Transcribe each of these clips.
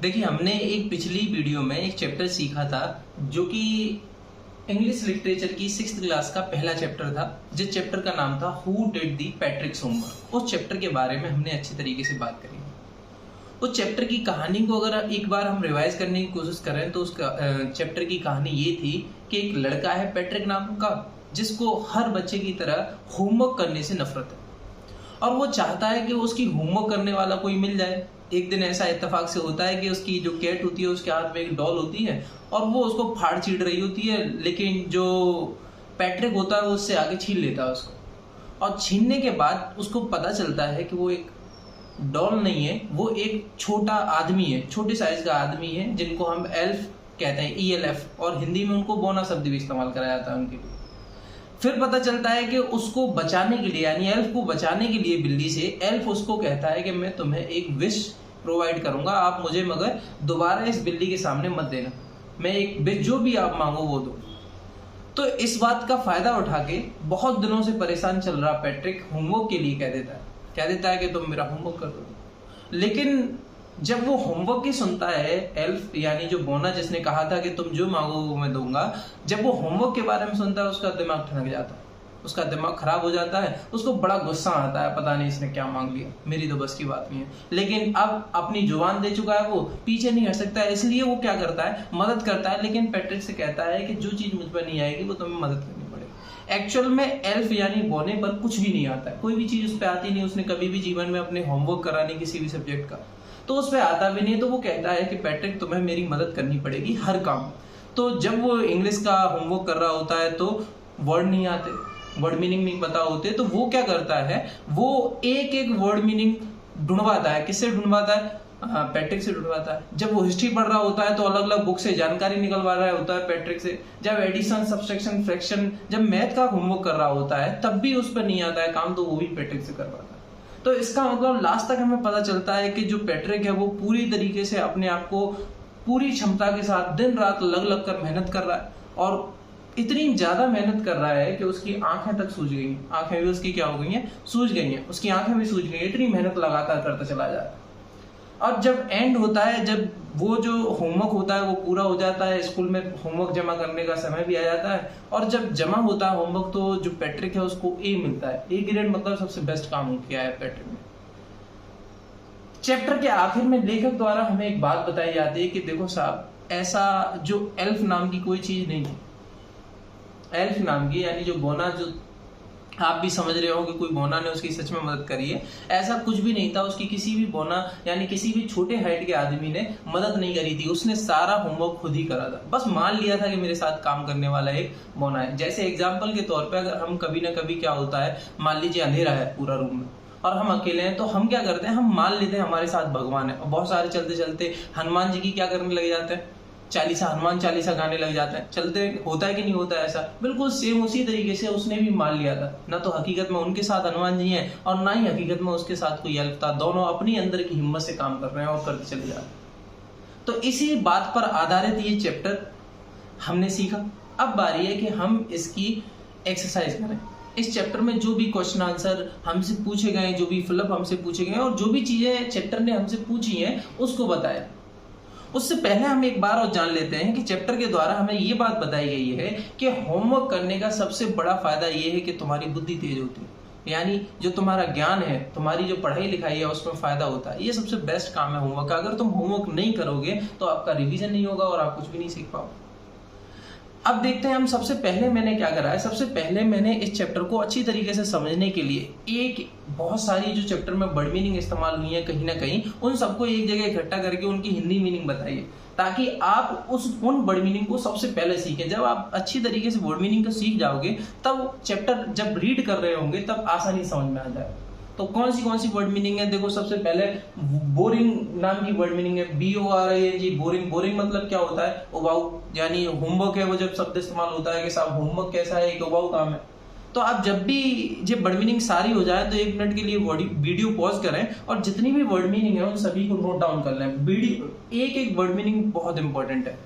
देखिए, हमने एक पिछली वीडियो में एक चैप्टर सीखा था जो कि इंग्लिश लिटरेचर की 6th क्लास का पहला चैप्टर था, जिस चैप्टर का नाम था हु डिड दी पैट्रिक्स होमवर्क। उस चैप्टर के बारे में हमने अच्छी तरीके से बात करी। उस चैप्टर की कहानी को अगर एक बार हम रिवाइज करने की कोशिश करें तो उसका चैप्टर की कहानी ये थी कि एक लड़का है पैट्रिक नाम का, जिसको हर बच्चे की तरह होमवर्क करने से नफरत है और वो चाहता है कि उसकी होमवर्क करने वाला कोई मिल जाए। एक दिन ऐसा इत्तेफाक से होता है कि उसकी जो कैट होती है उसके हाथ में एक डॉल होती है और वो उसको फाड़ चीड़ रही होती है, लेकिन जो पैट्रिक होता है वो उससे आगे छीन लेता है उसको। और छीनने के बाद उसको पता चलता है कि वो एक डॉल नहीं है, वो एक छोटा आदमी है, छोटे साइज का आदमी है, जिनको हम एल्फ कहते हैं, ELF, और हिंदी में उनको बोना शब्द भी इस्तेमाल कराया जाता है उनके लिए। फिर पता चलता है कि उसको बचाने के लिए, यानी एल्फ को बचाने के लिए बिल्ली से, एल्फ उसको कहता है कि मैं तुम्हें एक विश प्रोवाइड करूंगा, आप मुझे मगर दोबारा इस बिल्ली के सामने मत देना, मैं एक विश जो भी आप मांगो वो दो। तो इस बात का फायदा उठा के बहुत दिनों से परेशान चल रहा पैट्रिक होमवर्क के लिए कह देता है कि तुम मेरा होमवर्क कर दो। लेकिन जब वो होमवर्क ही सुनता है, एल्फ यानी जो बोना जिसने कहा था कि तुम जो मांगो वो मैं दूंगा, जब वो होमवर्क के बारे में सुनता है उसका दिमाग ठनक जाता है, उसका दिमाग खराब हो जाता है, उसको बड़ा गुस्सा आता है, पता नहीं इसने क्या मांग लिया, मेरी तो बस की बात नहीं है। लेकिन अब अपनी जुबान दे चुका है, वो पीछे नहीं हट सकता है, इसलिए वो क्या करता है, मदद करता है। लेकिन पैट्रिक से कहता है कि जो चीज मुझ पर नहीं आएगी वो तुम्हें मदद करनी पड़ेगी। एक्चुअल में एल्फ यानी बोने पर कुछ भी नहीं आता है, कोई भी चीज उस पर आती नहीं, उसने कभी भी जीवन में अपने होमवर्क करा नहीं किसी भी सब्जेक्ट का, तो उस पर आता भी नहीं। तो वो कहता है कि पैट्रिक तुम्हें मेरी मदद करनी पड़ेगी हर काम। तो जब वो इंग्लिश का होमवर्क कर रहा होता है तो वर्ड नहीं आते, वर्ड मीनिंग नहीं पता होते, तो वो क्या करता है, वो एक एक वर्ड मीनिंग ढूंढवाता है। किससे ढूंढवाता है? पैट्रिक से ढूंढवाता है। जब वो हिस्ट्री पढ़ रहा होता है तो अलग अलग बुक से जानकारी निकलवा रहा होता है पैट्रिक से। जब एडिशन, सब्सट्रैक्शन, फ्रैक्शन, जब मैथ का होमवर्क कर रहा होता है तब भी उस पर नहीं आता है काम, तो वो भी पैट्रिक से करवाता है। तो इसका मतलब लास्ट तक हमें पता चलता है कि जो पैट्रिक है वो पूरी तरीके से अपने आप को पूरी क्षमता के साथ दिन रात लग कर मेहनत कर रहा है, और इतनी ज्यादा मेहनत कर रहा है कि उसकी आंखें तक सूज गई हैं। आंखें भी उसकी क्या हो गई हैं? सूज गई हैं, उसकी आंखें भी सूज गई हैं, इतनी मेहनत लगातार करता चला जा रहा है। और जब एंड होता है, जब वो जो होमवर्क होता है वो पूरा हो जाता है, स्कूल में होमवर्क जमा करने का समय भी आ जाता है, और जब जमा होता है होमवर्क तो जो पैट्रिक है उसको A मिलता है। A ग्रेड मतलब सबसे बेस्ट काम किया है पैट्रिक ने। चैप्टर के आखिर में लेखक द्वारा हमें एक बात बताई जाती है कि देखो साहब, ऐसा जो एल्फ नाम की कोई चीज नहीं थी। एल्फ नाम की यानी जो बोना, जो आप भी समझ रहे हो कि कोई बोना ने उसकी सच में मदद करी है, ऐसा कुछ भी नहीं था। उसकी किसी भी बोना यानी किसी भी छोटे हाइट के आदमी ने मदद नहीं करी थी, उसने सारा होमवर्क खुद ही करा था। बस मान लिया था कि मेरे साथ काम करने वाला एक बोना है। जैसे एग्जाम्पल के तौर पर अगर हम कभी ना कभी क्या होता है, मान लीजिए अंधेरा है पूरा रूम में और हम अकेले हैं, तो हम क्या करते हैं, हम मान लेते हैं हमारे साथ भगवान है, और बहुत सारे चलते चलते हनुमान जी की क्या करने लग जाते हैं, चालीसा, हनुमान चालीसा गाने लग जाते हैं। चलते होता है कि नहीं होता है ऐसा? बिल्कुल सेम उसी तरीके से उसने भी मान लिया था। ना तो हकीकत में उनके साथ हनुमान जी हैं और ना ही हकीकत में उसके साथ कोई एल्फ था। दोनों अपनी अंदर की हिम्मत से काम कर रहे हैं और करते चले जा रहे हैं। तो इसी बात पर आधारित ये चैप्टर हमने सीखा। अब बारी है कि हम इसकी एक्सरसाइज करें। इस चैप्टर में जो भी क्वेश्चन आंसर हमसे पूछे गए, जो भी फिलअप हमसे पूछे गए और जो भी चीजें चैप्टर ने हमसे पूछी हैं उसको बताएं। उससे पहले हम एक बार और जान लेते हैं कि चैप्टर के द्वारा हमें ये बात बताई गई है कि होमवर्क करने का सबसे बड़ा फायदा ये है कि तुम्हारी बुद्धि तेज होती है, यानी जो तुम्हारा ज्ञान है, तुम्हारी जो पढ़ाई लिखाई है उसमें फायदा होता है। ये सबसे बेस्ट काम है होमवर्क का। अगर तुम होमवर्क नहीं करोगे तो आपका रिवीजन नहीं होगा और आप कुछ भी नहीं सीख पाओगे। अब देखते हैं हम सबसे पहले मैंने क्या करा है। सबसे पहले मैंने इस चैप्टर को अच्छी तरीके से समझने के लिए एक बहुत सारी जो चैप्टर में वर्ड मीनिंग इस्तेमाल हुई है कहीं ना कहीं, उन सबको एक जगह इकट्ठा करके उनकी हिंदी मीनिंग बताइए, ताकि आप उन वर्ड मीनिंग को सबसे पहले सीखें। जब आप अच्छी तरीके से वर्ड मीनिंग को सीख जाओगे तब चैप्टर जब रीड कर रहे होंगे तब आसानी समझ में आ जाएगा। तो कौन सी वर्ड मीनिंग है? देखो, सबसे पहले बोरिंग नाम की वर्ड मीनिंग है, BORING, बोरिंग। बोरिंग मतलब क्या होता है? उबाऊ, यानी होमवर्क है वो जब शब्द इस्तेमाल होता है कि साहब होमवर्क कैसा है, एक उबाऊ काम है। तो आप जब भी जब वर्ड मीनिंग सारी हो जाए तो 1 मिनट के लिए वीडियो पॉज करें और जितनी भी वर्ड मीनिंग है उन सभी को नोट डाउन कर लें। वीडियो एक वर्ड मीनिंग बहुत इंपॉर्टेंट है।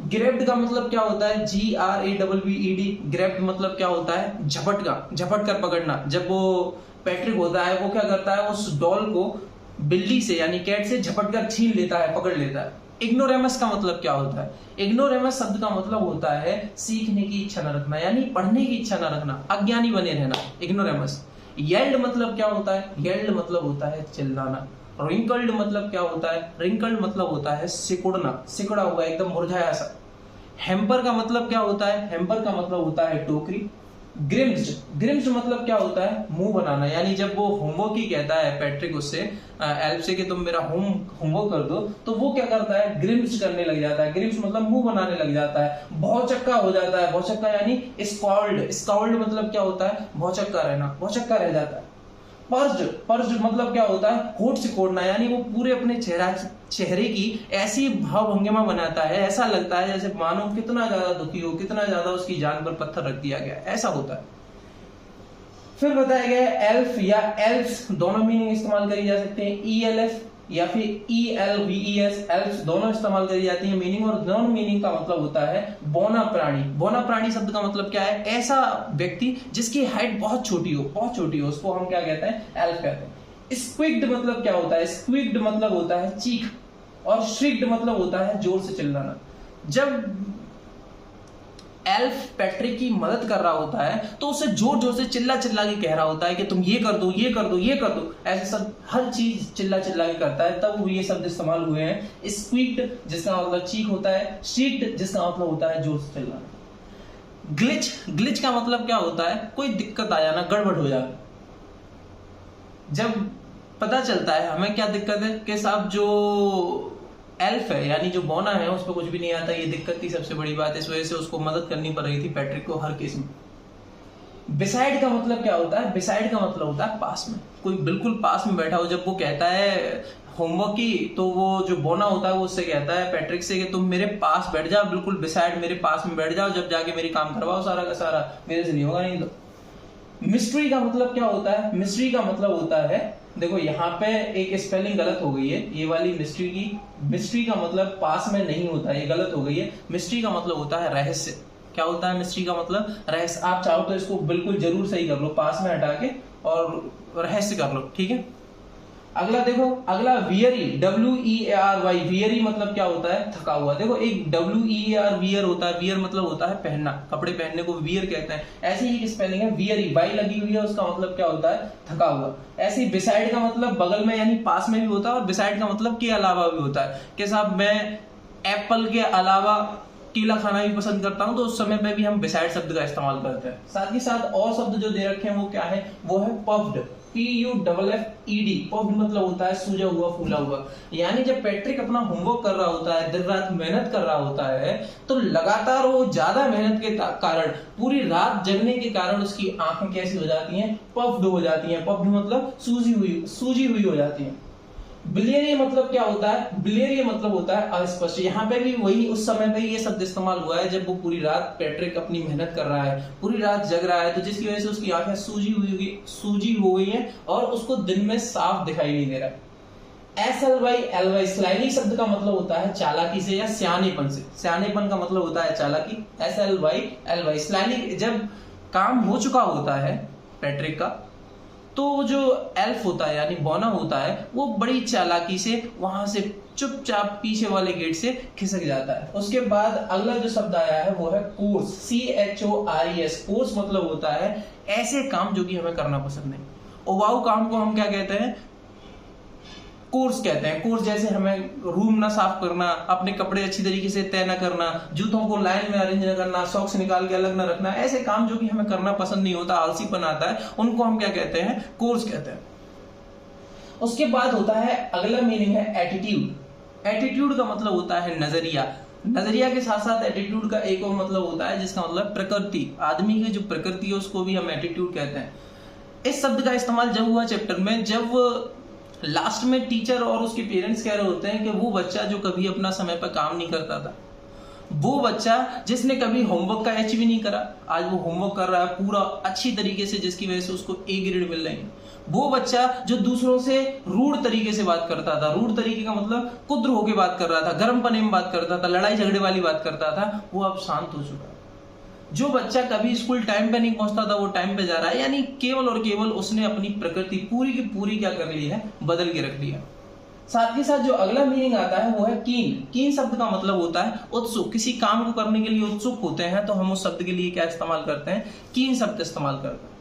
ग्रैब्ड का मतलब क्या होता है? GRABBED। ग्रैब्ड मतलब क्या होता है? झपट कर पकड़ना। जब वो पैट्रिक होता है वो क्या करता है, उस डॉल को बिल्ली से यानी कैट से झपट कर छीन लेता है, पकड़ लेता है। इग्नोरेमस का मतलब क्या होता है? इग्नोरेमस शब्द का मतलब होता है सीखने की इच्छा न रखना, यानी पढ़ने की इच्छा न रखना, अज्ञानी बने रहना, इग्नोरेमस। येल्ड मतलब क्या होता है? येल्ड मतलब होता है चिल्लाना। रिंकल्ड मतलब क्या होता है? रिंकल्ड मतलब होता है सिकुड़ना, सिकुड़ा हुआ, एकदम मुरझाया सा। हेम्पर का मतलब क्या होता है? हेम्पर का मतलब होता है टोकरी। ग्रिम्स्ड, ग्रिम्स्ड मतलब क्या होता है? मुंह बनाना, यानी जब वो होमवर्क ही कहता है पैट्रिक उससे एल्फ से कि तुम मेरा होमवर्क कर दो, तो वो क्या करता है? ग्रिम्स्ड करने लग जाता है। ग्रिम्स्ड मतलब मुंह बनाने लग जाता है, भौचक्का हो जाता है। भौचक्का यानी स्कॉल्ड, स्कॉल्ड मतलब क्या होता है? भौचक्का रहना, भौचक्का रह जाता है। पर्ज्ड, पर्ज्ड मतलब क्या होता है? होठ सिकोड़ना, यानी वो पूरे अपने चेहरे की ऐसी भाव भंगिमा बनाता है, ऐसा लगता है जैसे मानो कितना ज्यादा दुखी हो, कितना ज्यादा उसकी जान पर पत्थर रख दिया गया, ऐसा होता है। फिर बताया गया एल्फ या एल्फ्स, दोनों मीनिंग इस्तेमाल करी जा सकते हैं, ELF या फिर ELVES, एल्फ्स दोनों इस्तेमाल करी जाती है मीनिंग। और दोनों मीनिंग का मतलब होता है बौना प्राणी। बौना प्राणी शब्द का मतलब क्या है? ऐसा व्यक्ति जिसकी हाइट बहुत छोटी हो, बहुत छोटी हो, उसको हम क्या कहते हैं? एल्फ कहते हैं। स्क्विक्ड मतलब क्या होता है? स्क्विक्ड मतलब होता है चीख, और श्रिक्ड मतलब होता है जोर से चिल्लाना। जब एल्फ पैट्रिक की मदद कर रहा होता है तो उसे जोर जोर से चिल्ला चिल्ला के कह रहा होता है कि तुम ये कर दो, ये कर दो, ये कर दो, ऐसे सब हर चीज चिल्ला चिल्ला के करता है। तब ये शब्द इस्तेमाल हुए हैं। स्क्वीक्ड जिसका मतलब चीख होता है, श्रीक्ड जिसका मतलब होता है जोर से चिल्लाना। ग्लिच, ग्लिच का मतलब क्या होता है? कोई दिक्कत आ जाना, गड़बड़ हो जाना। जब पता चलता है हमें क्या दिक्कत है कि साहब जो एल्फ है यानी जो बौना है उस पर कुछ भी नहीं आता, ये दिक्कत थी सबसे बड़ी बात, इस वजह से उसको मदद करनी पड़ रही थी पैट्रिक को हर केस में। बिसाइड का मतलब क्या होता है? बिसाइड का मतलब होता है पास में, कोई बिल्कुल पास में बैठा हो। जब वो कहता है होमवर्क की, तो वो जो बौना होता है वो उससे कहता है पैट्रिक से कि तुम मेरे पास बैठ जाओ, बिल्कुल बिसाइड मेरे पास में बैठ जाओ, जब जाके मेरी काम करवाओ सारा का सारा, मेरे से नहीं होगा नहीं तो। मिस्ट्री का मतलब क्या होता है? मिस्ट्री का मतलब होता है, देखो यहाँ पे एक स्पेलिंग गलत हो गई है, ये वाली मिस्ट्री की, मिस्ट्री का मतलब पास में नहीं होता है, ये गलत हो गई है। मिस्ट्री का मतलब होता है रहस्य। क्या होता है मिस्ट्री का मतलब? रहस्य। आप चाहो तो इसको बिल्कुल जरूर सही कर लो, पास में हटा के और रहस्य कर लो, ठीक है। अगला देखो, अगला वियरी, WEARY, वियरी मतलब क्या होता है? थका हुआ। देखो एक WEAR वियर होता है, वियर मतलब होता है पहनना, कपड़े पहनने को वियर कहते हैं। ऐसी ही स्पेलिंग है वियरी, वाई लगी हुई है, उसका मतलब क्या होता है? थका हुआ। ऐसे ही बिसाइड का मतलब बगल में यानी पास में भी होता है, और बिसाइड का मतलब के अलावा भी होता है कि साहब मैं एप्पल के अलावा केला खाना भी पसंद करता हूं, तो उस समय पे भी हम बिसाइड शब्द का इस्तेमाल करते हैं। साथ ही साथ और शब्द जो दे रखे हैं वो क्या है? वो है पफ्ड, PUFFED। पफ्ड मतलब होता है सूजा हुआ, फूला हुआ। यानी जब पैट्रिक अपना होमवर्क कर रहा होता है, दिन रात मेहनत कर रहा होता है, तो लगातार वो ज्यादा मेहनत के कारण, पूरी रात जगने के कारण उसकी आंखें कैसी हो जाती हैं? पफ्ड हो जाती हैं। पफ्ड मतलब सूजी हुई हो जाती हैं। बिलियरी मतलब क्या होता है? बिलियरी मतलब होता है अस्पष्ट। यहाँ पे भी वही उस समय पे ये शब्द इस्तेमाल हुआ है जब वो पूरी रात पैट्रिक अपनी मेहनत कर रहा है, पूरी रात जग रहा है, तो जिसकी वजह से उसकी आंखें सूजी हो गई हैं और उसको दिन में साफ दिखाई नहीं दे रहा। SLY स्लाइली शब्द का मतलब होता है चालाकी से या सियानेपन से। सियानेपन का मतलब होता है चालाकी। SLY स्लाइली, जब काम हो चुका होता है पैट्रिक का, तो जो एल्फ होता है यानी बौना होता है, वो बड़ी चालाकी से वहां से चुपचाप पीछे वाले गेट से खिसक जाता है। उसके बाद अगला जो शब्द आया है वो है कोर्स, CHORES। कोर्स मतलब होता है ऐसे काम जो कि हमें करना पसंद नहीं। उबाऊ काम को हम क्या कहते हैं? कोर्स कहते हैं। कोर्स जैसे हमें रूम ना साफ करना, अपने कपड़े अच्छी तरीके से तय ना करना, जूतों को लाइन में अरेंज ना करना, सॉक्स निकाल के अलग ना रखना, ऐसे काम जो कि हमें करना पसंद नहीं होता, आलसीपन आता है, उनको हम क्या कहते हैं? कोर्स कहते हैं। उसके बाद होता है अगला मीनिंग है एटीट्यूड। एटीट्यूड का मतलब होता है नजरिया। नजरिया के साथ साथ एटीट्यूड का एक और मतलब होता है जिसका मतलब प्रकृति। आदमी की जो प्रकृति है उसको भी हम एटीट्यूड कहते हैं। इस शब्द का इस्तेमाल जब हुआ चैप्टर में, जब लास्ट में टीचर और उसके पेरेंट्स कह रहे होते हैं कि वो बच्चा जो कभी अपना समय पर काम नहीं करता था, वो बच्चा जिसने कभी होमवर्क का एच भी नहीं करा, आज वो होमवर्क कर रहा है पूरा अच्छी तरीके से, जिसकी वजह से उसको A ग्रेड मिल रही है। वो बच्चा जो दूसरों से रूढ़ तरीके से बात करता था, रूढ़ तरीके का मतलब कुद्र होके बात कर रहा था, गर्म पने में बात करता था, लड़ाई झगड़े वाली बात करता था, वो अब शांत हो चुका है। जो बच्चा कभी स्कूल टाइम पे नहीं पहुंचता था वो टाइम पे जा रहा है, यानी केवल और केवल उसने अपनी प्रकृति पूरी की पूरी क्या कर ली है, बदल के रख लिया। साथ के साथ जो अगला मीनिंग आता है वो है कीन। कीन शब्द का मतलब होता है उत्सुक, किसी काम को करने के लिए उत्सुक होते हैं तो हम उस शब्द के लिए क्या इस्तेमाल करते हैं, कीन शब्द इस्तेमाल करते हैं।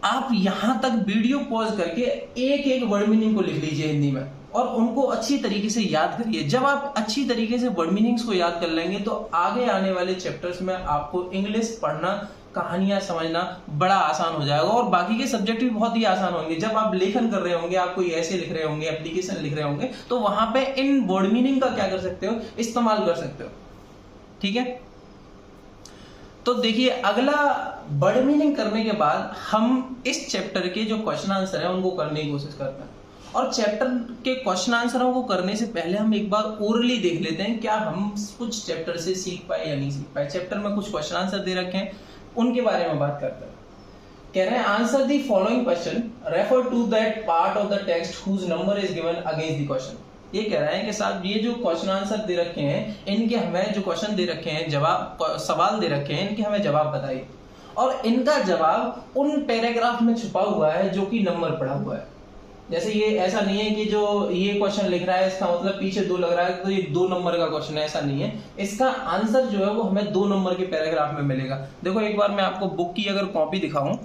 आप यहां तक वीडियो पॉज करके एक एक वर्ड मीनिंग को लिख लीजिए हिंदी में और उनको अच्छी तरीके से याद करिए। जब आप अच्छी तरीके से वर्ड मीनिंग्स को याद कर लेंगे तो आगे आने वाले चैप्टर्स में आपको इंग्लिश पढ़ना, कहानियां समझना बड़ा आसान हो जाएगा और बाकी के सब्जेक्ट भी बहुत ही आसान होंगे। जब आप लेखन कर रहे होंगे, आप कोई ऐसे लिख रहे होंगे, एप्लीकेशन लिख रहे होंगे, तो वहां पे इन वर्ड मीनिंग का क्या कर सकते हो, इस्तेमाल कर सकते हो। ठीक है, तो देखिए अगला वर्ड मीनिंग करने के बाद हम इस चैप्टर के जो क्वेश्चन आंसर है उनको करने की कोशिश करते हैं। और चैप्टर के क्वेश्चन आंसरों को करने से पहले हम एक बार ओरली देख लेते हैं क्या हम कुछ चैप्टर से सीख पाए या नहीं सीख पाए। चैप्टर में कुछ क्वेश्चन आंसर दे रखे हैं, उनके बारे में बात करते हैं। कह रहे हैं answer the following question, refer to that part of the text whose number is given against the question. ये कह रहे हैं कि साहब ये जो क्वेश्चन आंसर दे रखे हैं, इनके हमें जो क्वेश्चन दे रखे हैं, जवाब सवाल दे रखे हैं, इनके हमें जवाब बताइए और इनका जवाब उन पैराग्राफ में छुपा हुआ है जो कि नंबर पड़ा हुआ है। जैसे ये ऐसा नहीं है कि जो ये क्वेश्चन लिख रहा है इसका मतलब पीछे 2 लग रहा है तो ये 2 नंबर का क्वेश्चन है, ऐसा नहीं है। इसका आंसर जो है वो हमें 2 नंबर के पैराग्राफ में मिलेगा। देखो एक बार मैं आपको बुक की अगर कॉपी दिखाऊं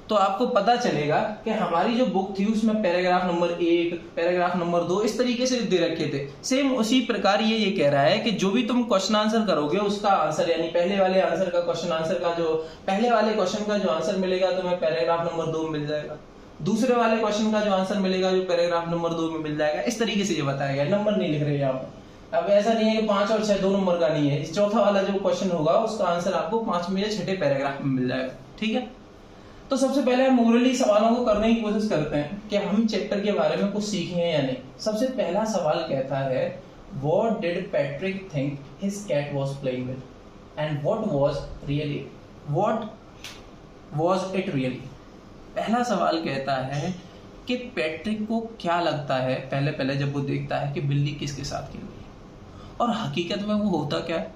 तो आपको पता चलेगा कि हमारी जो बुक थी उसमें पैराग्राफ नंबर 1, पैराग्राफ नंबर 2 इस तरीके से दे रखे थे। सेम उसी प्रकार ये कह रहा है कि जो भी तुम क्वेश्चन आंसर करोगे उसका आंसर, यानी पहले वाले आंसर का क्वेश्चन आंसर का जो पहले वाले क्वेश्चन का जो आंसर मिलेगा तुम्हें पैराग्राफ नंबर 2 में मिल जाएगा, दूसरे वाले क्वेश्चन का जो आंसर मिलेगा जो पैराग्राफ नंबर 2 में मिल जाएगा। इस तरीके से ये बताया गया, नंबर नहीं लिख रहे यहाँ पर। अब ऐसा नहीं है कि 5 और 6 2 नंबर का नहीं है। इस चौथा वाला जो क्वेश्चन होगा उसका आंसर आपको 5वें या 6ठे पैराग्राफ में मिल जाएगा। ठीक है, तो सबसे पहले हम ओरली सवालों को करने की कोशिश करते हैं कि हम चैप्टर के बारे में कुछ सीखे हैं या नहीं। सबसे पहला सवाल कहता है what did Patrick think his cat was playing with and what was it really. पहला सवाल कहता है कि पैट्रिक को क्या लगता है पहले जब वो देखता है कि बिल्ली किसके साथ खेल रही है और हकीकत में वो होता क्या है।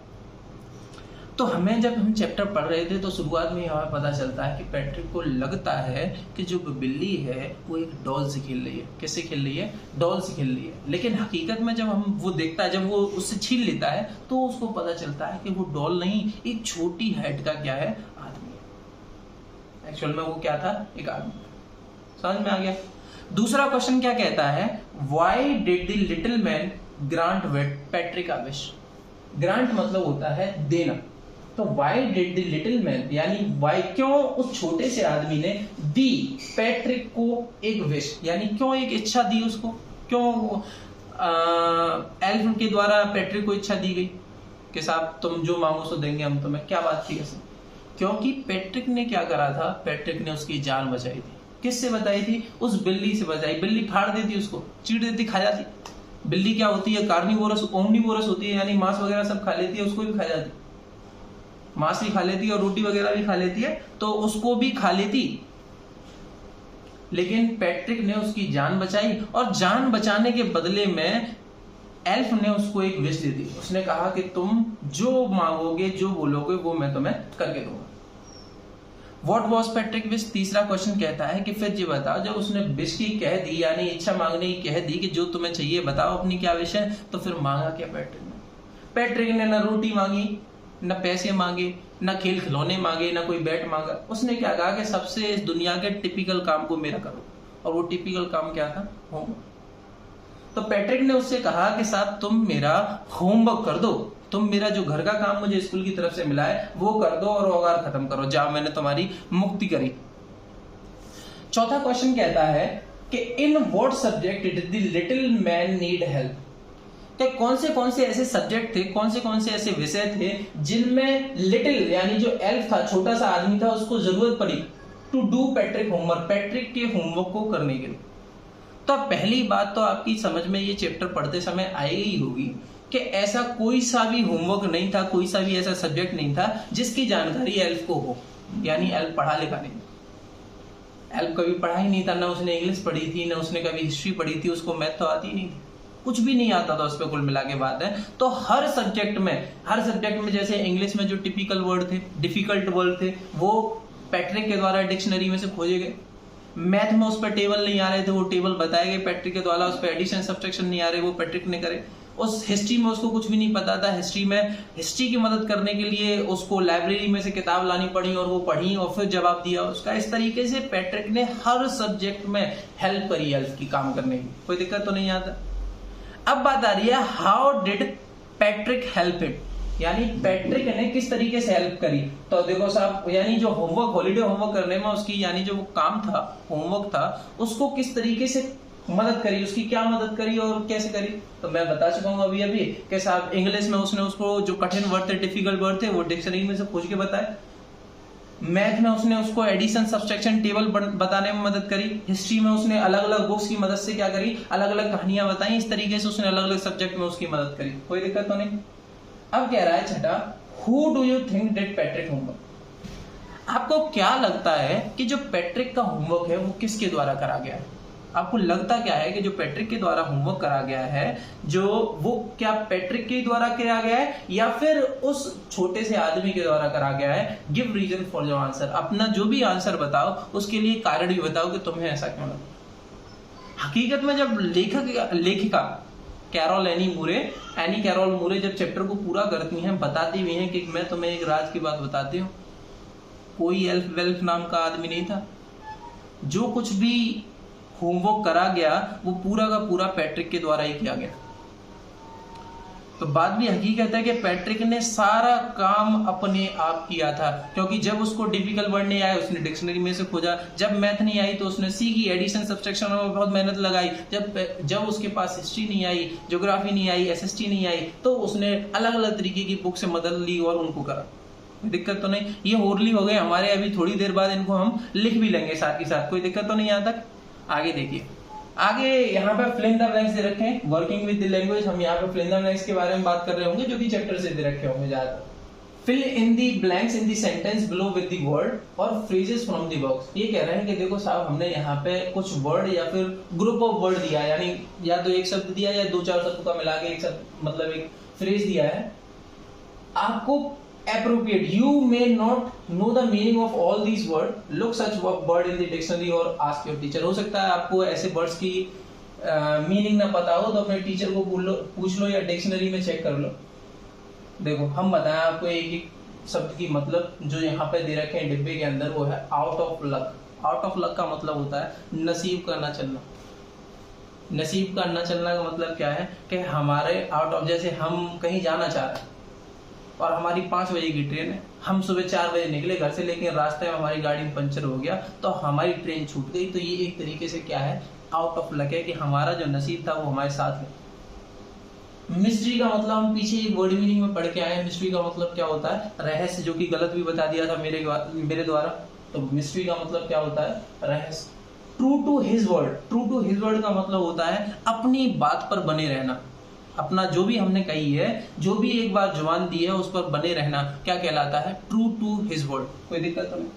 तो हमें जब हम चैप्टर पढ़ रहे थे तो शुरुआत में हमें पता चलता है कि पैट्रिक को लगता है कि जो बिल्ली है वो एक डॉल से खेल रही है। किससे खेल रही है? डॉल से खेल रही है। लेकिन हकीकत में जब हम वो देखता है, जब वो उससे छीन लेता है तो उसको पता चलता है कि वो डॉल नहीं, एक छोटी हाइट का क्या है, आदमी है। एक्चुअल में वो क्या था? एक आदमी। समझ में आ गया? दूसरा क्वेश्चन क्या कहता है, why did the little man grant Patrick a wish. Grant मतलब होता है देना। तो why did the little man, यानी व्हाई, क्यों उस छोटे से आदमी ने दी पैट्रिक को एक विश, यानी क्यों एक इच्छा दी उसको, क्यों एल्फ के द्वारा पैट्रिक को इच्छा दी गई कि साहब तुम जो मांगो सो देंगे हम तुम्हें। क्या बात थी ऐसे? क्योंकि पैट्रिक ने क्या करा था, पैट्रिक ने उसकी जान बचाई थी। किससे बचाई थी? उस बिल्ली से बचाई। बिल्ली फाड़ देती उसको, चीड़ देती, खा जाती। बिल्ली क्या होती है? कार्निवोरस, ओमनिवोरस होती है, यानी मांस वगैरह सब खा लेती है, उसको भी खा जाती। मांस भी खा लेती है और रोटी वगैरह भी खा लेती है, तो उसको भी खा लेती। लेकिन पैट्रिक ने उसकी जान बचाई और जान बचाने के बदले में एल्फ ने उसको एक विश दे दी। उसने कहा कि तुम जो मांगोगे, जो बोलोगे, वो मैं तुम्हें करके दूंगा। What was Patrick wish? तीसरा क्वेश्चन कहता है कि फिर ये बताओ, जब उसने विश की कह दी, यानी इच्छा मांगने की कह दी कि जो तुम्हें चाहिए बताओ अपनी क्या विश है, तो फिर मांगा क्या पैट्रिक ने? पैट्रिक ने ना रोटी मांगी, न पैसे मांगे, न खेल खिलौने मांगे, न कोई बैट मांगा। उसने क्या कहा कि सबसे इस दुनिया के टिपिकल काम को मेरा करो। और वो टिपिकल काम क्या था? होमवर्क। तो पैट्रिक ने उससे कहा कि साहब तुम मेरा होमवर्क कर दो, तुम मेरा जो घर का काम मुझे स्कूल की तरफ से मिला है वो कर दो और औगार खत्म करो, जाओ मैंने तुम्हारी मुक्ति करी। चौथा क्वेश्चन कहता है कि in what subject did the little man need help. कि कौन से ऐसे सब्जेक्ट थे, कौन से ऐसे विषय थे जिनमें लिटिल, यानी जो एल्फ था, छोटा सा आदमी था, उसको जरूरत पड़ी to do Patrick homework, Patrick के होमवर्क को करने के लिए। तो पहली बात तो आपकी समझ में ये चैप्टर पढ़ते समय आई ही होगी कि ऐसा कोई सा भी होमवर्क नहीं था, कोई सा भी ऐसा सब्जेक्ट नहीं था जिसकी जानकारी एल्फ को हो। यानी एल्फ पढ़ा लिखा नहीं, एल्फ कभी पढ़ा ही नहीं था, ना उसने इंग्लिश पढ़ी थी, ना उसने कभी हिस्ट्री पढ़ी थी, उसको मैथ तो आती नहीं थी, कुछ भी नहीं आता था उस पर, कुल मिला के बात है। तो हर सब्जेक्ट में जैसे इंग्लिश में जो टिपिकल वर्ड थे, डिफिकल्ट वर्ड थे, वो पैट्रिक के द्वारा डिक्शनरी में से खोजे गए। मैथ में उस पर टेबल नहीं आ रहे थे, वो टेबल बताए गए पैट्रिक के द्वारा। उस पर एडिशन सब्ट्रैक्शन नहीं आ रहे, वो पैट्रिक ने करे। उस हिस्ट्री में उसको कुछ भी नहीं पता था, हिस्ट्री की मदद करने के लिए उसको लाइब्रेरी में से किताब लानी पड़ी और वो पढ़ी और फिर जवाब दिया उसका। इस तरीके से पैट्रिक ने हर सब्जेक्ट में हेल्प करी एल्फ की काम करने की, कोई दिक्कत तो नहीं आता। अब बात आ रही है how did Patrick help it, यानी पैट्रिक ने किस तरीके से हेल्प करी। तो देखो साहब, यानी जो होमवर्क, हॉलीडे होमवर्क करने में उसकी, यानी जो काम था, होमवर्क था, उसको किस तरीके से मदद करी, उसकी क्या मदद करी और कैसे करी। तो मैं बता चुका हूं अभी कि साहब इंग्लिश में उसने उसको जो कठिन वर्ड थे, डिफिकल्ट वर्ड थे, वो डिक्शनरी में से खोज के बताए। मैथ में उसने उसको एडिशन सब्ट्रैक्शन टेबल बताने में मदद करी। हिस्ट्री में उसने अलग अलग बुक्स की मदद से क्या करी, अलग अलग कहानियां बताई। इस तरीके से उसने अलग अलग सब्जेक्ट में उसकी मदद करी, कोई दिक्कत तो नहीं। अब कह रहा है छठा, who do you think did Patrick homework. आपको क्या लगता है कि जो पैट्रिक का होमवर्क है वो किसके द्वारा करा गया है। आपको लगता क्या है कि जो पैट्रिक के द्वारा होमवर्क करा गया है, जो वो क्या पैट्रिक के द्वारा किया गया है या फिर उस छोटे से आदमी के द्वारा करा गया है। Give reason for your answer, अपना जो भी आंसर बताओ उसके लिए कारण भी बताओ कि तुम्हें ऐसा क्यों लगा। हकीकत में जब लेखिका एनी कैरोल मूरे जब चैप्टर को पूरा करती हैं, बताती भी हैं कि मैं तुम्हें एक राज की बात बताती हूँ, कोई एल्फ वेल्फ नाम का आदमी नहीं था। जो कुछ भी होमवर्क करा गया वो पूरा का पूरा पैट्रिक के द्वारा ही किया गया। तो बात भी हकीकत है कि पैट्रिक ने सारा काम अपने आप किया था, क्योंकि जब उसको डिफिकल्ट वर्ड नहीं आया उसने डिक्शनरी में से खोजा, जब मैथ नहीं आई तो उसने सीखी, एडिशन सब्ट्रैक्शन में बहुत मेहनत लगाई, जब उसके पास हिस्ट्री नहीं आई, ज्योग्राफी नहीं आई, एसएसटी नहीं आई, तो उसने अलग अलग तरीके की बुक से मदद ली और उनको करा। दिक्कत तो नहीं। ये होरली हो गए हमारे, अभी थोड़ी देर बाद इनको हम लिख भी लेंगे साथ ही साथ, कोई दिक्कत तो नहीं यहाँ तक। आगे देखिए, आगे यहाँ पे फिल इन द ब्लैंक्स दे रखे हैं, वर्किंग विद द लैंग्वेज। हम यहाँ पे फिल इन द ब्लैंक्स के बारे में बात कर रहे होंगे जो कि चैप्टर से दे रखे होंगे ज्यादातर। Fill in the blanks in the sentence below with the word और फ्रेजेस फ्रॉम द बॉक्स। ये कह रहे हैं कि देखो साहब, हमने यहाँ पे कुछ वर्ड या फिर ग्रुप ऑफ वर्ड दिया, यानी या तो एक शब्द दिया या दो चार शब्द का मिला के एक शब्द, मतलब एक फ्रेज दिया है। आपको appropriate, you may not know the meaning of all these words, look such word in the dictionary और ask your teacher। हो सकता है आपको ऐसे वर्ड्स की मीनिंग ना पता हो तो अपने टीचर को पूछ लो या डिक्शनरी में चेक कर लो। देखो हम बताएं आपको एक एक शब्द की मतलब जो यहाँ पे दे रखे हैं डिब्बे के अंदर, वो है out of luck. Out of luck का मतलब होता है नसीब का ना चलना। नसीब का ना चलना का मतलब क्या है कि हमारे आउट ऑफ, जैसे हम कहीं जाना चाह रहे हैं और हमारी 5 बजे की ट्रेन है, हम सुबह 4 बजे निकले घर से, लेकिन रास्ते में हमारी गाड़ी में पंचर हो गया तो हमारी ट्रेन छूट गई। तो ये एक तरीके से क्या है, आउट ऑफ लक है कि हमारा जो नसीब था वो हमारे साथ है। मिस्ट्री का मतलब हम पीछे वर्ड मीनिंग में पढ़ के आए हैं। मिस्ट्री का मतलब क्या होता है, रहस्य, जो कि गलत भी बता दिया था मेरे द्वारा। तो मिस्ट्री का मतलब क्या होता है, रहस्य। True to his word, true to his word का मतलब होता है अपनी बात पर बने रहना। अपना जो भी हमने कही है, जो भी एक बार जुबान दी है उस पर बने रहना क्या कहलाता है, ट्रू टू हिज वर्ड। कोई दिक्कत तो नहीं।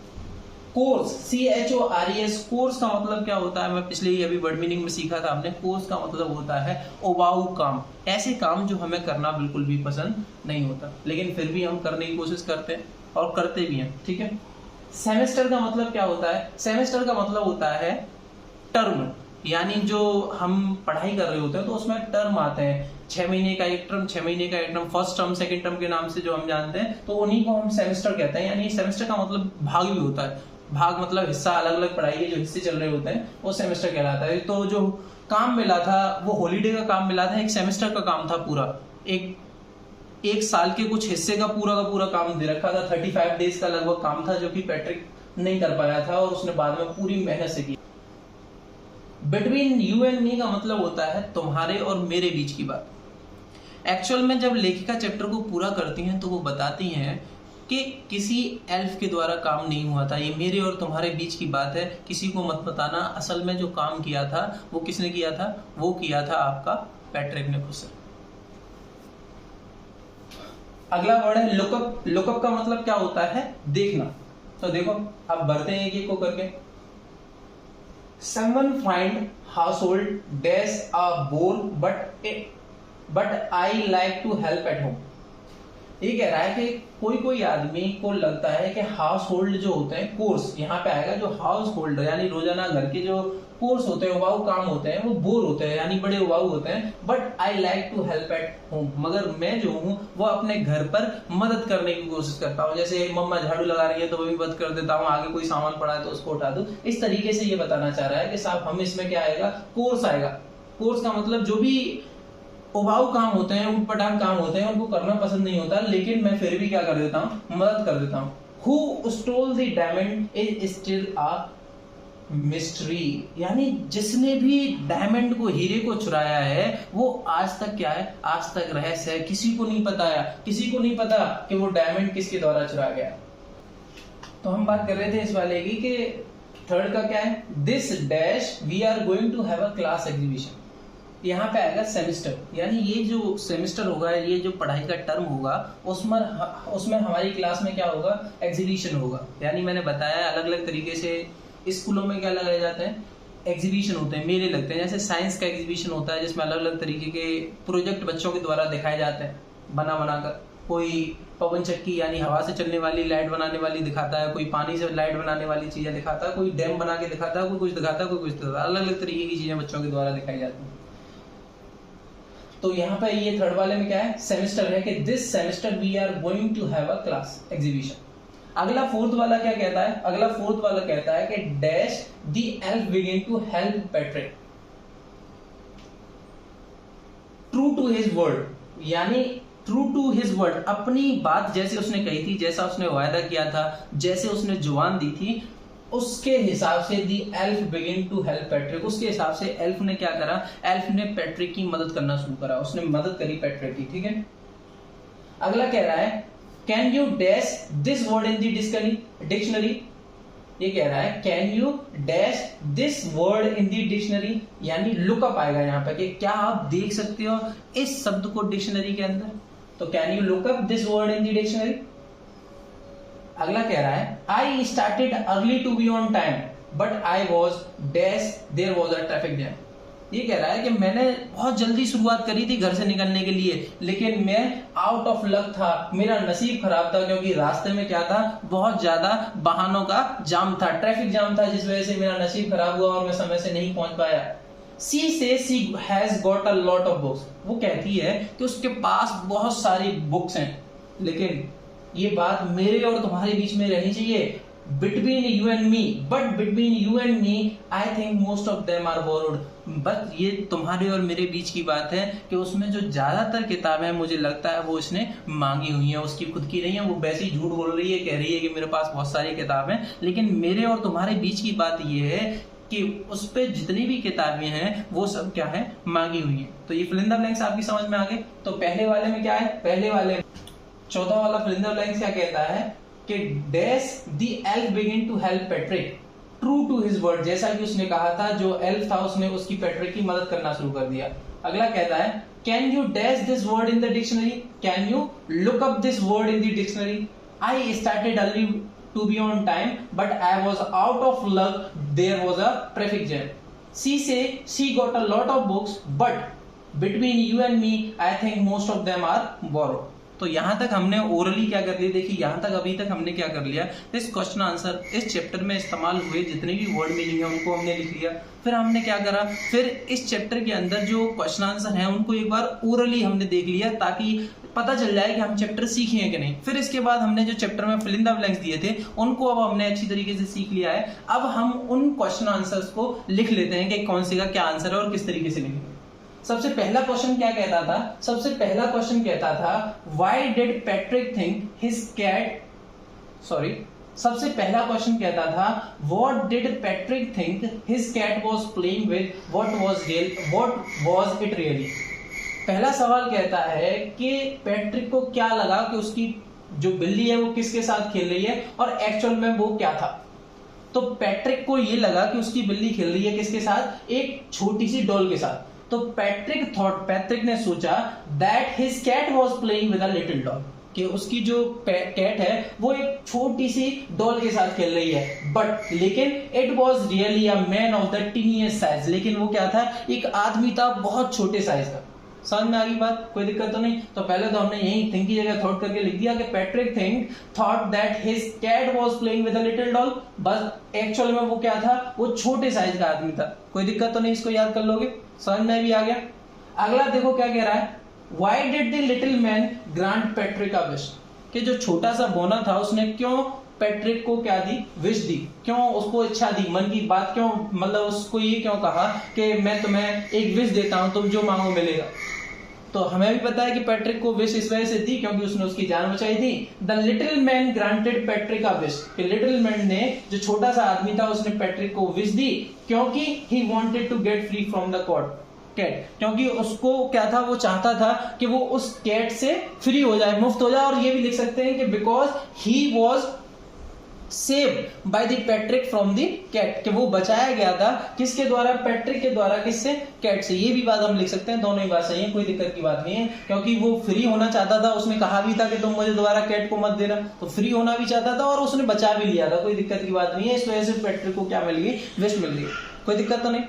कोर्स, CHORES, कोर्स का मतलब क्या होता है, मैं पिछले ही अभी वर्ड मीनिंग में सीखा था हमने। कोर्स का मतलब होता है उबाऊ काम, ऐसे काम जो हमें करना बिल्कुल भी पसंद नहीं होता लेकिन फिर भी हम करने की कोशिश करते हैं और करते भी हैं, ठीक है। सेमेस्टर का मतलब क्या होता है, सेमेस्टर का मतलब होता है टर्म, यानी जो हम पढ़ाई कर रहे होते हैं तो उसमें टर्म आते हैं। 6 महीने का एक टर्म, 6 महीने का एक term, first term second term के नाम से जो हम जानते हैं, तो उन्हीं को हम सेमेस्टर कहते हैं। यानी सेमेस्टर का मतलब भाग भी होता है। भाग मतलब हिस्सा, अलग अलग पढ़ाई के जो हिस्से चल रहे होते हैं वो सेमेस्टर कहलाता है। तो जो काम मिला था वो हॉलीडे का काम मिला था, एक सेमेस्टर का काम था पूरा, एक साल के कुछ हिस्से का पूरा काम दे रखा था। 35 डेज का लगभग काम था जो कि पैट्रिक नहीं कर पाया था और उसने बाद में पूरी मेहनत से किया। बिटवीन यू एंड मी का मतलब होता है तुम्हारे और मेरे बीच की बात। एक्चुअल में जब लेखिका चैप्टर को पूरा करती हैं तो वो बताती हैं कि किसी एल्फ के द्वारा काम नहीं हुआ था, ये मेरे और तुम्हारे बीच की बात है, किसी को मत बताना। असल में जो काम किया था वो किसने किया था, वो किया था आपका पैट्रिक ने खुद से। अगला वर्ड है लुकअप। लुकअप का मतलब क्या होता है, देखना। तो देखो अब बढ़ते हैं एक एक को करके। Someone find household dash a bore but I like to help at home। ये कह रहा है कि कोई कोई आदमी को लगता है कि हाउस होल्ड जो होते हैं कोर्स, यहाँ पे आएगा जो हाउस होल्ड यानी रोजाना घर के जो कोर्स होते हैं, उबाऊ काम होते हैं, वो बोर होते हैं यानी बड़े उबाऊ होते हैं। But I like to help at home, मगर मैं जो हूँ वो अपने घर पर मदद करने की कोशिश करता हूँ। जैसे मम्मा झाड़ू लगा रही है तो वो भी मदद कर देता हूँ, आगे कोई सामान पड़ा है तो उसको उठा दूं। इस तरीके से ये बताना चाह रहा है कि साहब हम इसमें क्या आएगा, कोर्स आएगा। कोर्स का मतलब जो भी उबाऊ काम होते हैं, उटपटांग काम होते हैं, उनको करना पसंद नहीं होता, लेकिन मैं फिर भी क्या कर देता हूँ, मदद कर देता हूँ। Who stole the diamond is still a mystery, यानी जिसने भी डायमंड को, हीरे को चुराया है, वो आज तक क्या है, आज तक रहस्य है। किसी को नहीं पता है, किसी को नहीं पता कि वो डायमंड किसके द्वारा चुरा गया। तो हम बात कर रहे थे इस वाले की कि थर्ड का क्या है, this dash we are going to have a class exhibition. यहाँ पे आएगा सेमेस्टर, यानी ये जो सेमेस्टर होगा, ये जो पढ़ाई का टर्म होगा, उसमें हमारी क्लास में क्या होगा, एग्जीबिशन होगा। यानी मैंने बताया अलग अलग तरीके से स्कूलों में क्या लगाए जाते हैं, एग्जीबिशन होते हैं, मेले लगते हैं। जैसे साइंस का एग्जीबिशन होता है जिसमें अलग अलग तरीके के प्रोजेक्ट बच्चों के द्वारा दिखाए जाते हैं, बना बनाकर। कोई पवन चक्की यानी हवा से चलने वाली लाइट बनाने वाली दिखाता है, कोई पानी से लाइट बनाने वाली चीजें दिखाता है, कोई डैम बना के दिखाता है, कोई कुछ दिखाता है, कोई कुछ दिखाता है। अलग अलग तरीके की चीजें बच्चों के द्वारा दिखाई जाती हैं। तो यहाँ पे ये थर्ड वाले में क्या है, सेमेस्टर है कि this semester we are going to have a class exhibition. अगला फोर्थ वाला क्या कहता है, अगला फोर्थ वाला कहता है कि dash the elf begin to help Patrick true to his word, यानी ट्रू टू हिज वर्ड, अपनी बात जैसे उसने कही थी, जैसा उसने वायदा किया था, जैसे उसने जुबान दी थी, उसके हिसाब से the elf begin to help Patrick. उसके हिसाब से एल्फ ने क्या करा, एल्फ ने पैट्रिक की मदद करना शुरू करा, उसने मदद करी पैट्रिक की। ठीक है, अगला कह रहा है can you dash this word in the dictionary. ये कह रहा है can you dash this word in the dictionary, यानी लुकअप आएगा यहाँ पे कि क्या आप देख सकते हो इस शब्द को डिक्शनरी के अंदर। तो can you look up this word in the dictionary. अगला कह रहा है I started early to be on time but I was dash there was a traffic jam. ये कह रहा है कि मैंने बहुत जल्दी शुरुआत करी थी घर से निकलने के लिए, लेकिन मैं आउट ऑफ लक था, मेरा नसीब खराब था, क्योंकि रास्ते में क्या था, बहुत ज्यादा वाहनों का जाम था, ट्रैफिक जाम था, जिस वजह से मेरा नसीब खराब हुआ और मैं समय से नहीं पहुंच पाया। सी से सी has got a lot of books. वो कहती है कि उसके पास बहुत सारी बुक्स हैं, लेकिन ये बात मेरे और तुम्हारे बीच में रहनी चाहिए, between you and me, but between you and me I think most of them are borrowed. बस ये तुम्हारे और मेरे बीच की बात है कि उसमें जो ज्यादातर किताबें हैं मुझे लगता है वो इसने मांगी हुई हैं, उसकी खुद की नहीं है। वो वैसे ही झूठ बोल रही है, कह रही है कि मेरे पास बहुत सारी किताबें, लेकिन मेरे और तुम्हारे बीच की बात ये है कि उस पे जितनी भी किताबें हैं वो सब क्या है, मांगी हुई हैं। तो ये फिल इन द ब्लैंक्स आपकी समझ में आ गए। तो पहले वाले में क्या है, पहले वाले चौथा वाला फिल इन द ब्लैंक्स क्या कहता है कि dash the elf begin to help Patrick true to his word. जैसा कि उसने कहा था, जो एल्फ था उसने उसकी पैट्रिक की मदद करना शुरू कर दिया। अगला कहता है can you dash this word in the dictionary, can you look up this word in the dictionary. I started early to be on time but I was out of luck, there was a traffic jam. She say she got a lot of books but between you and me I think most of them are borrowed. तो यहाँ तक हमने orally क्या कर लिया, देखिए यहाँ तक अभी तक हमने क्या कर लिया, इस क्वेश्चन आंसर इस चैप्टर में इस्तेमाल हुए जितने भी वर्ड मीनिंग है उनको हमने लिख लिया। फिर हमने क्या करा, फिर इस चैप्टर के अंदर जो क्वेश्चन आंसर है उनको एक बार ओरली हमने देख लिया ताकि पता चल जाए कि हम चैप्टर सीखे हैं कि नहीं। फिर इसके बाद हमने जो चैप्टर में फिल इन द ब्लैंक्स दिए थे उनको अब हमने अच्छी तरीके से सीख लिया है। अब हम उन क्वेश्चन आंसर्स को लिख लेते हैं कि कौन से का क्या आंसर है और किस तरीके से लिखेंगे। सबसे पहला क्वेश्चन क्या कहता था, सबसे पहला क्वेश्चन कहता था why did Patrick think his cat, sorry सबसे पहला क्वेश्चन कहता था what did Patrick think his cat was playing with, what was it really. पहला सवाल कहता है कि पैट्रिक को क्या लगा कि उसकी जो बिल्ली है वो किसके साथ खेल रही है और एक्चुअल में वो क्या था। तो पैट्रिक को ये लगा कि उसकी बिल्ली खेल रही है किसके साथ, एक छोटी सी डॉल के साथ। तो पैट्रिक ने सोचा that his cat was playing with a little doll, कि उसकी जो कैट है वो एक छोटी सी डॉल के साथ खेल रही है, बट लेकिन it was really a man of the tiniest size, लेकिन वो क्या था, एक आदमी था बहुत छोटे साइज का। समझ में आ गई बात, कोई दिक्कत तो नहीं। तो पहले तो हमने यही थिंक की जगह थॉट करके लिख दिया कि Patrick think thought that his cat was playing with a little doll, बस एक्चुअल में वो क्या था, वो छोटे साइज का आदमी था। कोई दिक्कत तो नहीं, इसको याद कर लोगे, समझ में भी आ गया। अगला देखो क्या कह रहा है, why did the little man grant Patrick a wish, कि जो छोटा सा बोना था उसने क्यों पैट्रिक को क्या दी, विश दी, क्यों उसको इच्छा दी, मन की बात क्यों, मतलब उसको ये क्यों कहा कि मैं तुम्हें एक विश देता हूं, तुम जो मांगो मिलेगा। तो हमें भी पता है कि पैट्रिक को विश इस वजह से दी क्योंकि उसने उसकी जान बचाई थी। The little man granted Patrick a wish, कि लिटिल मैन ने, जो छोटा सा आदमी था, उसने पैट्रिक को विश दी क्योंकि he wanted to get free from the cat, क्योंकि उसको क्या था, वो चाहता था कि वो उस कैट से फ्री हो जाए, मुक्त हो जाए। और ये भी लिख सकते हैं कि because he was saved by the Patrick from the cat, कि वो बचाया गया था किसके द्वारा, पैट्रिक के द्वारा, किससे, कैट से। ये भी बात हम लिख सकते हैं, दोनों ही बात सही है, कोई दिक्कत की बात नहीं है, क्योंकि वो फ्री होना चाहता था, उसने कहा भी था कि तुम मुझे दोबारा कैट को मत देना, तो फ्री होना भी चाहता था और उसने बचा भी लिया था, कोई दिक्कत की बात नहीं है। इस वजह से पैट्रिक को क्या मिल गई, विश मिल गई, कोई दिक्कत तो नहीं।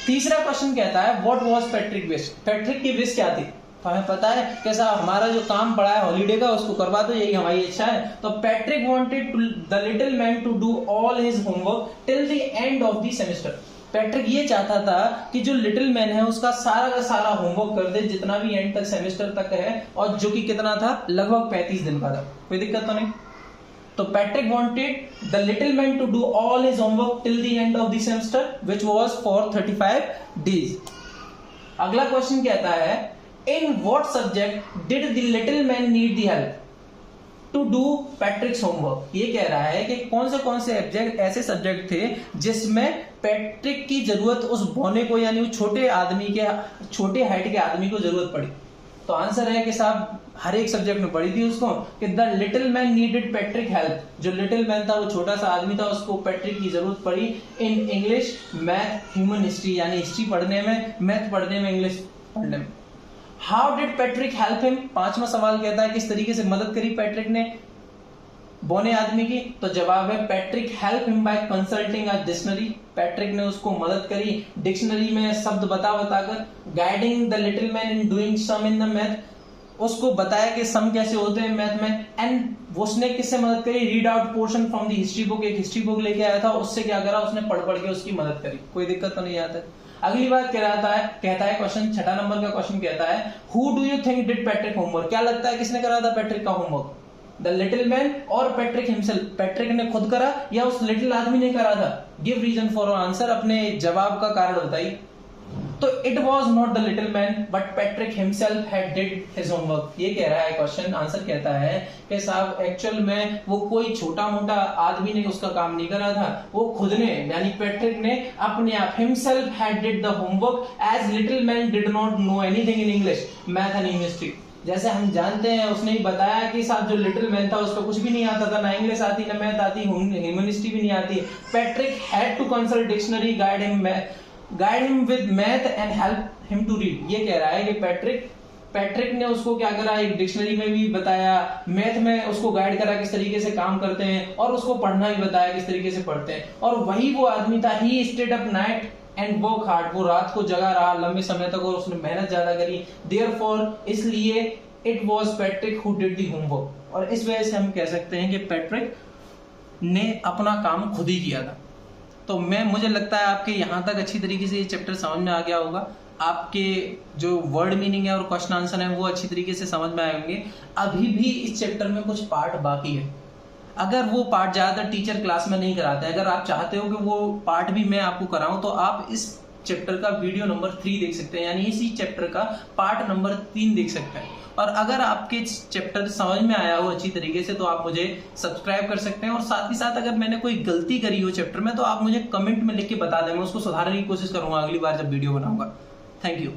तीसरा क्वेश्चन कहता है what was Patrick wish, Patrick की विश क्या थी। तो हमें पता है कैसा, हमारा जो काम पड़ा है हॉलीडे का उसको करवा दो, यही हमारी इच्छा है। तो Patrick wanted the little man to do all his homework till the end of the semester. Patrick ये चाहता था कि जो लिटिल मैन है उसका सारा का सारा होमवर्क कर दे, जितना भी एंड तक सेमेस्टर तक है, और जो कि कितना था, लगभग 35 दिन का था, कोई दिक्कत तो नहीं। तो Patrick wanted the little man to do all his homework till the end of the semester, which was for 35 days. अगला क्वेश्चन कहता है in what subject did the little man need the help to do Patrick's homework। ये कह रहा है कि कौन से ऐसे सब्जेक्ट थे जिसमें पैट्रिक की जरूरत उस बोने को, यानी उस छोटे आदमी के, छोटे हाइट के आदमी को जरूरत पड़ी। तो आंसर है कि साहब हर एक सब्जेक्ट में पढ़ी थी उसको कि the little man needed Patrick help, जो लिटिल मैन था वो छोटा सा आदमी था, उसको पैट्रिक की जरूरत पड़ी इन इंग्लिश, मैथ, ह्यूमन हिस्ट्री, यानी हिस्ट्री पढ़ने में, मैथ पढ़ने में, इंग्लिश पढ़ने में। How did Patrick help him, पांचवा सवाल कहता है किस तरीके से मदद करी पैट्रिक ने बोने आदमी की। तो जवाब है Patrick help him by consulting a dictionary, Patrick ने उसको मदद करी डिक्शनरी में शब्द बताकर। Guiding the little man in doing some in the math, उसको बताया कि सम कैसे होते हैं मैथ में। एंड उसने किससे मदद करी, read out portion from the history book, एक हिस्ट्री बुक लेके आया था, उससे क्या करा, उसने पढ़ के उसकी मदद करी। कोई दिक्कत तो नहीं आता है। अगली बात कहता है क्वेश्चन, छठा नंबर का क्वेश्चन कहता है who do you think did Patrick homework, क्या लगता है किसने करा था पैट्रिक का होमवर्क, द लिटिल मैन और पैट्रिक हिमसेल्फ, पैट्रिक ने खुद करा या उस लिटिल आदमी ने करा था। गिव रीजन फॉर आंसर, अपने जवाब का कारण बताइए। तो it was not the little man but Patrick himself had did his homework. ये कह रहा है क्वेश्चन, आंसर कहता है कि साहब एक्चुअल में वो कोई छोटा मोटा आदमी ने उसका काम नहीं करा था, वो खुद ने, यानी पैट्रिक ने अपने आप, himself had did the homework as little man did not know anything in English, math and history. जैसे हम जानते हैं, उसने ही बताया कि साहब जो लिटिल मैन था उसको कुछ भी नहीं आता था, ना इंग्लिश आती, ना मैथ आती, ह्यूमन हिस्ट्री भी नहीं आती। Patrick had to consult dictionary, guide him with math and help him to read. ये कह रहा है कि पैट्रिक ने उसको क्या करा, एक डिक्शनरी में भी बताया, मैथ में उसको गाइड करा किस तरीके से काम करते हैं, और उसको पढ़ना भी बताया किस तरीके से पढ़ते हैं। और वही वो आदमी था, he stayed up night and work hard, वो रात को जगा रहा लंबे समय तक और उसने मेहनत ज्यादा करी। देयरफॉर, इसलिए it was Patrick who did the homework. और इस वजह से हम कह सकते हैं कि पैट्रिक ने अपना काम खुद ही किया था। तो मुझे लगता है आपके यहाँ तक अच्छी तरीके से ये चैप्टर समझ में आ गया होगा। आपके जो वर्ड मीनिंग है और क्वेश्चन आंसर है वो अच्छी तरीके से समझ में आए होंगे। अभी भी इस चैप्टर में कुछ पार्ट बाकी है, अगर वो पार्ट ज्यादातर टीचर क्लास में नहीं कराते हैं, अगर आप चाहते हो कि वो पार्ट भी मैं आपको कराऊं तो आप इस चैप्टर का वीडियो नंबर 3 देख सकते हैं, यानी इसी चैप्टर का पार्ट नंबर 3 देख सकते हैं। और अगर आपके चैप्टर समझ में आया हो अच्छी तरीके से तो आप मुझे सब्सक्राइब कर सकते हैं। और साथ ही साथ अगर मैंने कोई गलती करी हो चैप्टर में तो आप मुझे कमेंट में लिख के बता दें, मैं उसको सुधारने की कोशिश करूंगा अगली बार जब वीडियो बनाऊंगा। Thank you.